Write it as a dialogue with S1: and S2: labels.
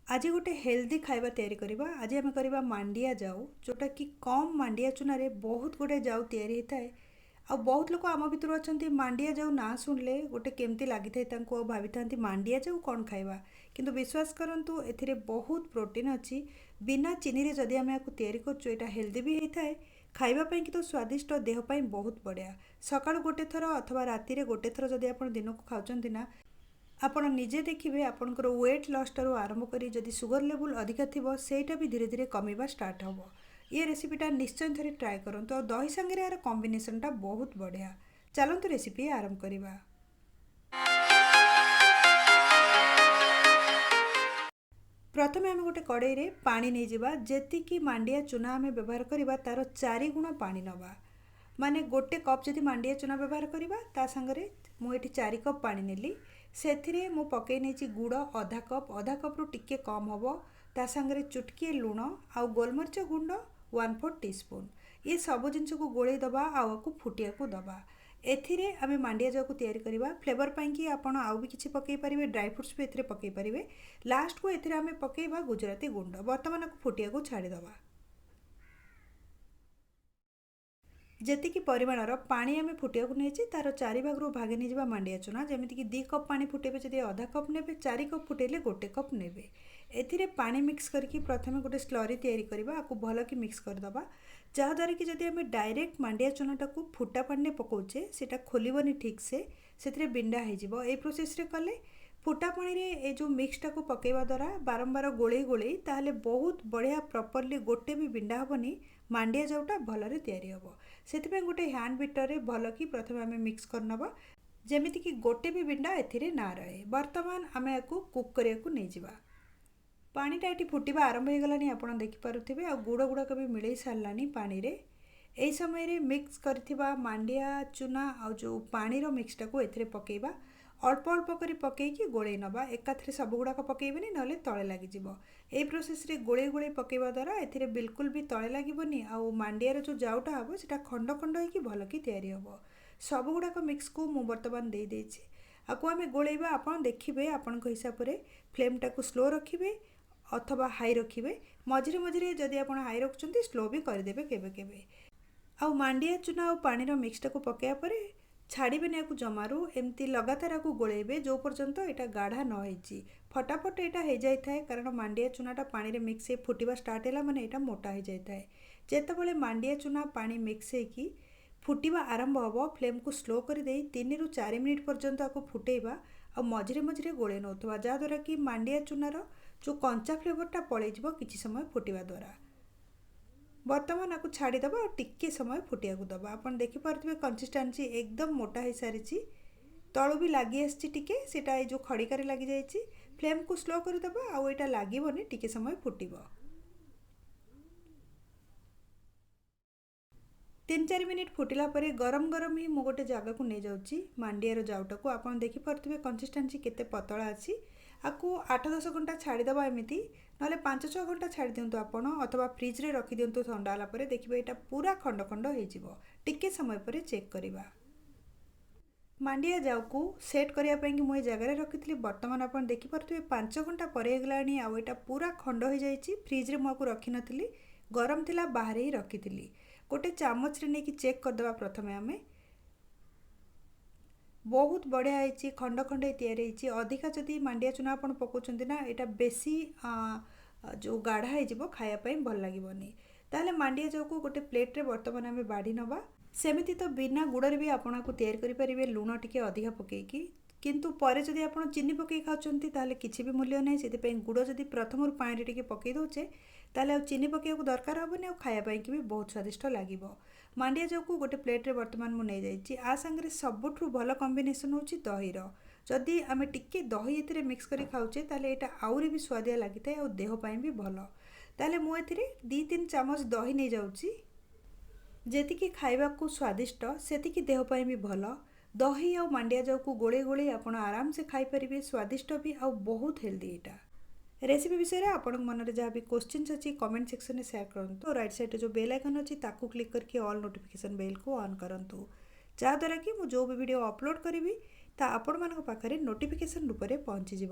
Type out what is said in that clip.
S1: आज गोटे हेल्दी खाଇବା तैयारी करवा। आज आम करवा मांडिया जाऊ, जोटा कि कम मांडिया चूना बहुत गुड़े जाऊ तैयारी होता है। आ बहुत लोग आम भितर अच्छा मांडिया जाऊ ना शुणिले गोटे केमती लगी था भावी था मांडिया जाऊ कौन खाइबा, किंतु विश्वास करंतु एथिरे बहुत प्रोटीन अच्छी। बिना चीनी रे जदि आम या तैयारी करछु एटा हेल्दी भी होता है, खाइबापी कि तो स्वादिष्ट, देहपाई बहुत बढ़िया। सकाळु गोटे थर अथवा राति गोटे थर जदि आप दिन को खाऊँ ना, आपण निजे देखिए आपंकर वेट लॉस ठार आरंभ करी जदि सुगर लेवल अधिका थी सेटा भी धीरे धीरे कमीबा स्टार्ट हम। ये रेसिपीटा निश्चय थे ट्राए करूँ। और दही सांगे यार कॉम्बिनेशनटा बहुत बढ़िया। चलतु रेसिपी आरंभ करवा। प्रथमे आम गोटे कड़ाई रे पानी नहीं जावा। जेतिकी मांडिया चूना आम व्यवहार करवा तार 4 गुण पानी नवा। माने गोटे कप जदि मांडिया चूना व्यवहार करवा ता संगरे मुझे 4 कप पानी नेली। से मु पकई नहीं गुड़ अधा कप रु टिके कम हम। ता संगरे चुटकी लुण आ गोलमरीच गुंड 1/4 टीस्पून ये सब जिनस को गोले दबा आउ फुटिया को दबा। एथिरे आमे मांडिया जाऊ को तैयारी करवा। फ्लेवर पाई कि आपण आउ भी किछि पकई परिबे, ड्राई फ्रूट्स भी एथिरे पकई परिबे। लास्ट को एथिरे आमे पकईबा गुजराती गुंड। वर्तमान को फुटिया को छाड़ी दबा। जेतिकी परिमाणर पानी आम फुटिया नहीं तार 4 भाग भागे नहीं मांडिया चूना। जमीक 2 कप पानी फुटेबे, जब अधा कप ने 4 कप फुटेले गोटे कप ने। एथिरे पानी मिक्स करके प्रथम गोटे स्लरी तैयारी करवा। आपको भल कि मिक्स करदबा, जहाँद्वारा कि जब आम डायरेक्ट मांडिया चूनाटा को फुटा पानी पकाउचे सेटा खोलबनी ठीक से बिंडा हो। ये प्रोसेस रे कले फुटा पानी रे ए जो मिक्सटा को पकेवा द्वारा बारंबार गोले गोले ताहले बहुत बढ़िया प्रॉपर्ली गोटे भी बिंडा हेनी। मांडिया जाऊटा भलरे तैयारी हम। से गोटे हैंड बीटर रे भल कि प्रथम आम मिक्स करनबा, जेमिति कि गोटे भी बिंडा एथिरे ना रहे। वर्तमान आम या कुक करिया को नहीं जिबा। पानीटा ये फुटवा आरंभ हो गलानी, आप देखिपे। आ गुड़ गुड़ाक भी मिले सारानी पानी रे। यही समय रे मिक्स करथिबा मांडिया चूना आ जो पानी रो मिक्सटा को एथिरे पकेबा। अल्प अल्प करी पकईकी गोले नबा, एकाथरे सब गुड़ाक पकेबनी ना तले लगिजिब। ए प्रोसेस रे गोले गोले पकेबा द्वारा एथिरे बिल्कुल भी तले लगिबनी। आ मांडियार जो जाऊटा हम सेटा खंड खंड होइकी भल कि तैयारी हम। सब गुड़ाक मिक्स को मु बर्तमान दे देछि। आकु आमे गोलेबा। आपण देखिबे आपण हिसाब रे फ्लेमटा को स्लो रखिबे अथवा हाई रखिबे। मझिरे मझिरे जदि आपण हाई रखुचंती स्लो भी करदेबे केबे केबे। आ मांडिया चूना और पानी मिक्सटा को पकाया परे छाड़बेनि या जमारू। एमती लगातार आपको गोलेबे जो पर्यंत यहाँ गाढ़ा न होइछि। फटाफट यहाँ हो जाए कारण मांडिया चूनाटा पानी रे मिक्स फुटवा स्टार्ट है माने यहाँ मोटा हो जाए। जेतेबेले मांडिया चूना पानी मिक्स होगी फुटवा आरंभ हम, फ्लेम को स्लो कर 3 ରୁ 4 मिनिट पर्यंत आपको फुटेबा। आ मझिरे मझिरे गोले नौथवा, जहाँद्वारा कि मांडिया चूनार जो कंचा फ्लेवरटा पलैज किसी समय फुटवा द्वारा। वर्तमान आपको छाड़ीदबा और टिके समय फुटिया को दबा। आप देखिपे कंसिस्टेंसी एकदम मोटा हो सारी। तलू भी लगी आसटे सेटा जो खड़िकार लगी जाइए। फ्लेम को स्लो करदबा आउ यहाँ लगभग टिके समय फुटब। 3-4 मिनिट फुटिला परे गरम गरम ही मु गोटे जगह को नहीं जाऊँगी मांडियार जाऊटा को। आप देखिपे कंसिस्टेंसी केते पतला अच्छी। आपको 8-10 घंटा छाड़ीदबा एमती, ना 5-6 घंटा छाड़ी दिंतु आपण अथवा फ्रिज रे रखी दिंतु। ठंडा होला परे देखिबे एटा पूरा खंड खंड हो। टिके समय पर चेक करवा। मांडिया जाऊ को सेट करने की मुझे जगह रखी। बर्तमान आप देखिपे 5 घंटा पर गलानी। आउ यहाँ पूरा खंड हो जाइए। फ्रिज रे मुझे रखी नी, गरम थिला बाहर ही रखी। गोटे चामच रे नहीं चेक करदबा। प्रथमे आम बहुत बढ़िया होती खंड खंड तैयारी। अधिका जदि मांडिया चूना आप पकाउछन्ति ना यहाँ बेसी जो गाढ़ा हो खायापाई भल लगे। ताहले मांडिया जाऊ को गोटे प्लेट रे वर्तमान आम बाढ़ी नवा। सेमिति तो बिना गुड़ भी आपन को तैयार करि परिबे लुण टिके अधिका पकेकी। किंतु परे जदि आपण चीनी पकई खाउछन्ति ताहले किछि भी मूल्य नै। सेति पई गुड़ जदि प्रथम पानी टिके पकई दोचे ताहले आ चीनी पकेको दरकार हबनी। आ खाया पाई कि भी बहुत स्वादिष्ट लागिबो। मांडिया जाऊ को गोटे प्लेट रे वर्तमान मु नै जाइछि। आ संगे सबुठु भल कॉम्बिनेशन होछि दहीर। जदि आमे टिके दही एथिरे मिक्स करि खाउछे ताहले एटा आउरी भी स्वादिया लागिଥାଏ और देह पाई भी भल। ताहले मु एथिरे 2-3 चामच दही नै जाउछि। जेतिकी खाइबा को स्वादिष्ट सेतिकी देह पाई भी भल। दही और मांडिया जाऊ को गोले गोले आपण आराम से खाई परिबे, स्वादिष्ट भी और बहुत हेल्दी। एटा रेसिपी विषय में आपण मन में जहाँ भी क्वेश्चन अच्छी कमेंट सेक्शन में शेयर करूँ। तो राइट साइड जो बेल आइकन अच्छी ताकू क्लिक करके ऑल नोटिफिकेशन बेल को ऑन करूँ, जहाँद्वारा कि मुझे जो भी वीडियो अपलोड करी ता आपण मान पाखरे नोटिफिकेशन रूप में पहुँचीज।